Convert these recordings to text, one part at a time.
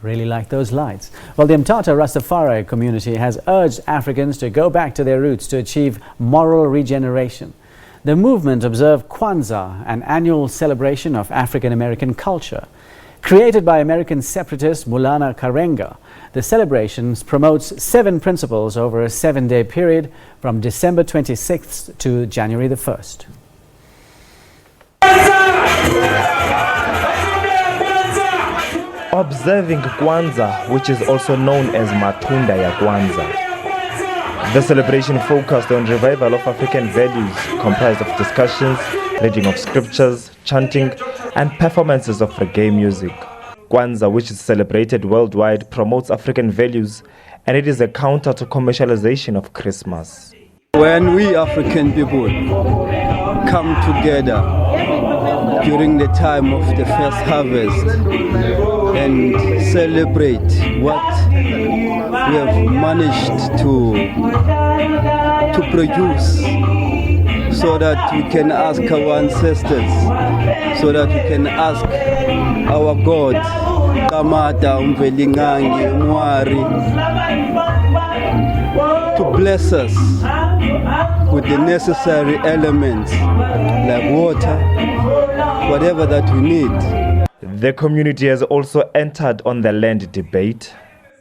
Really like those lights. Well, the Mthatha Rastafari community has urged Africans to go back to their roots to achieve moral regeneration. The movement observed Kwanza, an annual celebration of African American culture. Created by American separatist Maulana Karenga, the celebrations promotes 7 principles over a 7-day period from December 26th to January the 1st. Observing Kwanza, which is also known as Matunda ya Kwanza. The celebration focused on revival of African values, comprised of discussions, reading of scriptures, chanting, and performances of reggae music. Kwanza, which is celebrated worldwide, promotes African values, and it is a counter to commercialization of Christmas. When we African people come together during the time of the first harvest and celebrate what we have managed to produce, so that we can ask our ancestors, so that we can ask our God, Kamata, Umvelingangi, Umwari, to bless us with the necessary elements like water, whatever that we need. The community has also entered on the land debate.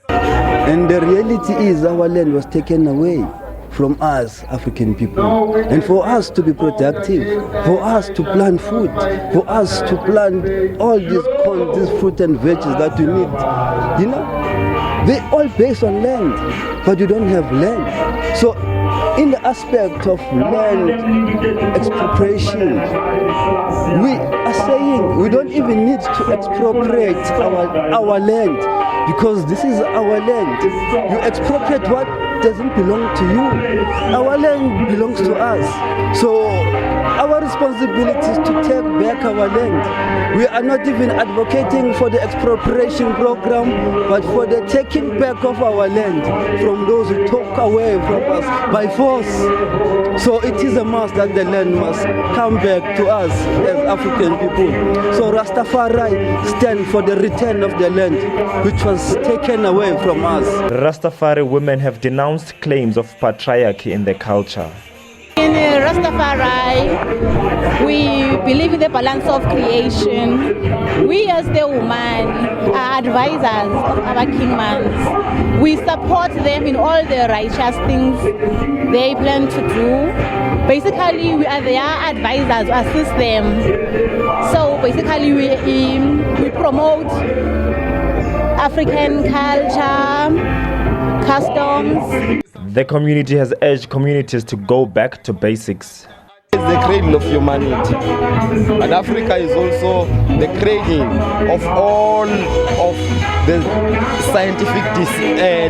And the reality is our land was taken away from us African people. And for us to be productive, for us to plant food, for us to plant all these corn, these fruit and veggies that we need, they all based on land, but you don't have land. So in the aspect of land expropriation, we are saying we don't even need to expropriate our land, because this is our land. You expropriate what doesn't belong to you. Our land belongs to us. So our responsibility is to take back our land. We are not even advocating for the expropriation program, but for the taking back of our land from those who took away from us by force. So it is a must that the land must come back to us as African people. So Rastafari stand for the return of the land which was taken away from us. Rastafari women have denounced claims of patriarchy in their culture. In Rastafari, we believe in the balance of creation. We as the women are advisors of our kingmans. We support them in all the righteous things they plan to do. Basically, we are their advisors to assist them. So basically, we promote African culture, customs. The community has urged communities to go back to basics. It's the cradle of humanity, and Africa is also the cradle of all of the scientific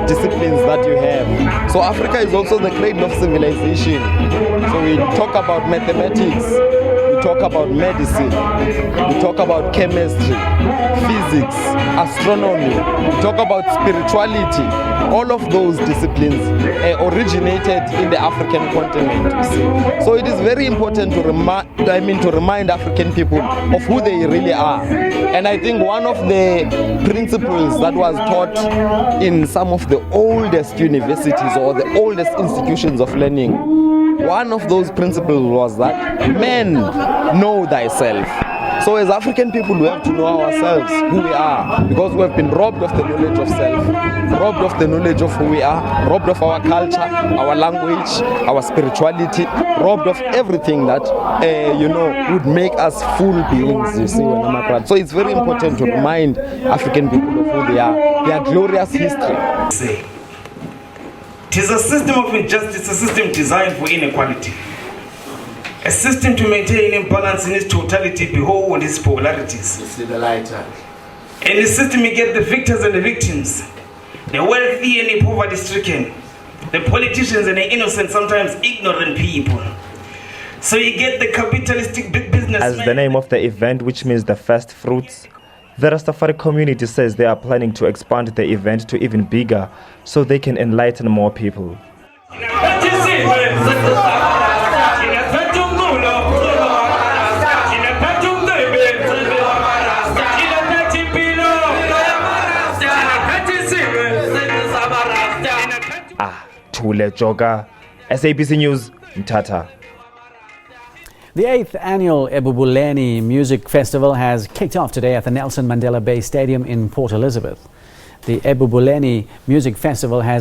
disciplines that you have. So Africa is also the cradle of civilization. So we talk about mathematics, we talk about medicine, we talk about chemistry, physics, astronomy, we talk about spirituality. All of those disciplines originated in the African continent, you see. So it is very important to remind African people of who they really are. And I think one of the principles that was taught in some of the oldest universities or the oldest institutions of learning, one of those principles was that men know thyself. So as African people, we have to know ourselves, who we are, because we have been robbed of the knowledge of self, robbed of the knowledge of who we are, robbed of our culture, our language, our spirituality, robbed of everything that, would make us full beings, you see, when I'm abroad. So it's very important to remind African people of who they are, their glorious history. It is a system of injustice, a system designed for inequality. A system to maintain imbalance in its totality, behold its polarities. You see the light. In the system you get the victors and the victims, the wealthy and the poverty-stricken, the politicians and the innocent, sometimes ignorant people. So you get the capitalistic big business. As the name of the event, which means the first fruits, the Rastafari community says they are planning to expand the event to even bigger so they can enlighten more people. Thule Joka, SABC News, Mthatha. The 8th annual Ebubuleni Music Festival has kicked off today at the Nelson Mandela Bay Stadium in Port Elizabeth. The Ebubuleni Music Festival has